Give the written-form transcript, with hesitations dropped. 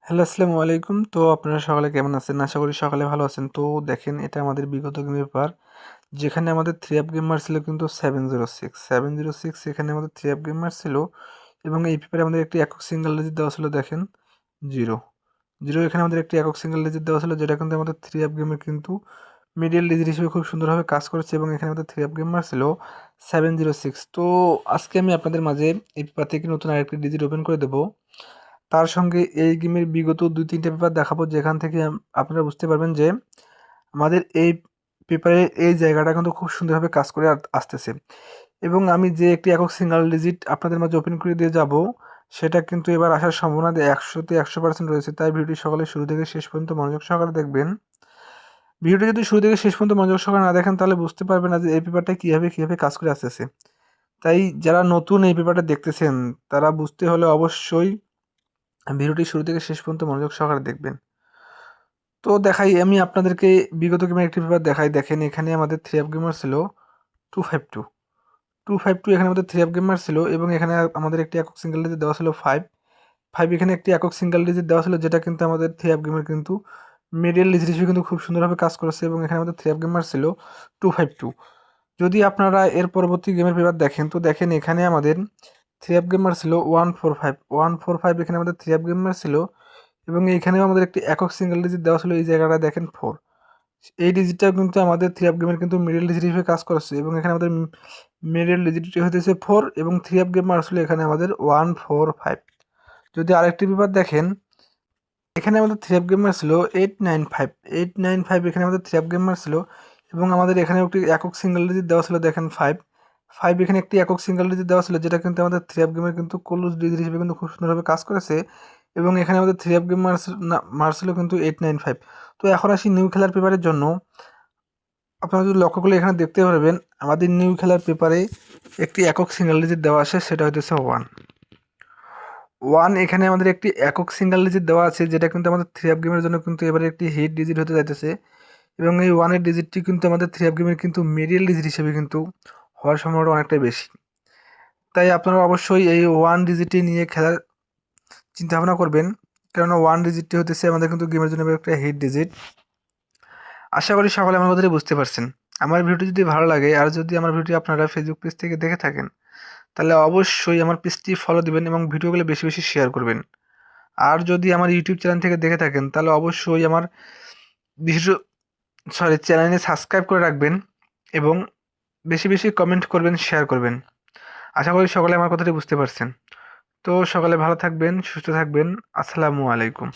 Hello, আসসালামু আলাইকুম। তো আপনারা সকালে কেমন আছেন? আশা করি সকালে ভালো আছেন। তো দেখেন, এটা আমাদের বিগত গেমের পেপার, যেখানে আমাদের 3 আপ গেমার ছিল কিন্তু 706 এখানে আমাদের 3 আপ গেমার ছিল, এবং এই পেপারে আমাদের একটি একক সিঙ্গেল ডিজিট দেওয়া ছিল, দেখেন 0 0। এখানে আমাদের একটি একক সিঙ্গেল ডিজিট দেওয়া ছিল, যেটা কিন্তু আমাদের 3 আপ গেমের কিন্তু মিডল ডিজিট হিসেবে খুব সুন্দরভাবে কাজ করেছে, এবং এখানে আমাদের 3 আপ গেমার ছিল 706। তো আজকে আমি আপনাদের মাঝে এই পেপার থেকে নতুন আরেকটি ডিজিট ওপেন করে দেবো। তার সঙ্গে এই গেমের বিগত ২-৩টা পেপার দেখাবো, যেখান থেকে আপনারা বুঝতে পারবেন যে আমাদের এই পেপারের এই জায়গাটা কিন্তু খুব সুন্দরভাবে কাজ করে আসতেছে। এবং আমি যে একটি একক সিঙ্গেল ডিজিট আপনাদের মাঝে ওপেন করে দিয়ে যাব, সেটা কিন্তু এবার আসার সম্ভাবনা ১০০তে ১০০% রয়েছে। তাই ভিডিওটি সকলে শুরু থেকে শেষ পর্যন্ত মনোযোগ সহকারে দেখবেন। ভিডিওটি যদি শুরু থেকে শেষ পর্যন্ত মনোযোগ সহকারে না দেখেন, তাহলে বুঝতে পারবেন না যে এই পেপারটা কীভাবে কাজ করে আসতেছে। তাই যারা নতুন এই পেপারটা দেখতেছেন, তারা বুঝতে হলে অবশ্যই ভিডিওটি শুরু থেকে শেষ পর্যন্ত মনোযোগ সহকারে দেখবেন। তো দেখাই আমি আপনাদেরকে বিগত গেমের একটি পেপার দেখাই। দেখেন, এখানে আমাদের 3 আপ গেমার ছিল 252 252। এখানে আমাদের 3 আপ গেমার ছিল, এবং এখানে আমাদের একটি একক সিঙ্গেল ডিজিট দেওয়া ছিল 5 5। এখানে একটি একক সিঙ্গেল ডিজিট দেওয়া ছিল, যেটা কিন্তু আমাদের 3 আপ গেমের কিন্তু মিডল ডিজিট হিসেবে কিন্তু খুব সুন্দরভাবে কাজ করেছে, এবং এখানে আমাদের 3 আপ গেমার ছিল 252। যদি আপনারা এর পরবর্তী গেমের পেপার দেখেন, তো দেখেন এখানে আমাদের 3 আপ গেমার ছিল 145 এখানে আমাদের 3 আপ গেমার ছিল, এবং এইখানেও আমাদের একটি একক সিঙ্গেল ডিজিট দেওয়া ছিল, এই জায়গাটা দেখেন 4। এই ডিজিটটাও কিন্তু আমাদের 3 আপ গেমের কিন্তু মিডল ডিজিট হিসেবে কাজ করছে, এবং এখানে আমাদের মিডল ডিজিটটি হতেছে 4, এবং 3 আপ গেমার আসলে এখানে আমাদের 145। যদি আরেকটি পেপার দেখেন, এখানে আমাদের 3 আপ গেমার ছিল 895 এখানে আমাদের 3 আপ গেমার ছিল, এবং আমাদের এখানে একটি একক সিঙ্গেল ডিজিট দেওয়া ছিল, দেখেন 5 এখানে একটি একক সিঙ্গেল ডিজিট দেওয়া ছিল, যেটা কিন্তু আমাদের 3 আপ গেমের কিন্তু ক্লোজ ডিজিট হিসেবে কিন্তু খুব সুন্দরভাবে কাজ করেছে, এবং এখানে আমাদের 3 আপ গেম মার্স ছিল কিন্তু 895। তো এখন আসি নিউ খেলার পেপারের জন্য। আপনারা যদি লক্ষ্য করলে এখানে দেখতে পারবেন, আমাদের নিউ খেলার পেপারে একটি একক সিঙ্গেল ডিজিট দেওয়া আছে, সেটা হচ্ছে 1 এখানে আমাদের একটি একক সিঙ্গেল ডিজিট দেওয়া আছে, যেটা কিন্তু আমাদের 3 আপ গেমের জন্য কিন্তু এবারে একটি হিট ডিজিট হতে যাইতেছে, এবং এই 1-এর ডিজিটটি কিন্তু আমাদের 3 আপ গেমের কিন্তু মিডল ডিজিট হিসেবে কিন্তু হওয়ার সম্ভাবনা অনেকটাই বেশি। তাই আপনারা অবশ্যই এই 1 ডিজিটটি নিয়ে খেলার চিন্তাভাবনা করবেন, কেননা 1 ডিজিটটি হতেছে আমাদের কিন্তু গেমের জন্য একটা হিট ডিজিট। আশা করি সকলে আমার কথাটি বুঝতে পারছেন। আমার ভিডিওটি যদি ভালো লাগে, আর যদি আমার ভিডিও আপনারা ফেসবুক পেজ থেকে দেখে থাকেন, তাহলে অবশ্যই আমার পেজটি ফলো দিবেন এবং ভিডিওগুলো বেশি বেশি শেয়ার করবেন। আর যদি আমার ইউটিউব চ্যানেল থেকে দেখে থাকেন, তাহলে অবশ্যই আমার ভিডিও চ্যানেলে সাবস্ক্রাইব করে রাখবেন, এবং বেশি বেশি কমেন্ট করবেন, শেয়ার করবেন। আশা করি সকলে আমার কথাটি বুঝতে পারছেন। তো সকলে ভালো থাকবেন, সুস্থ থাকবেন। আসসালামু আলাইকুম।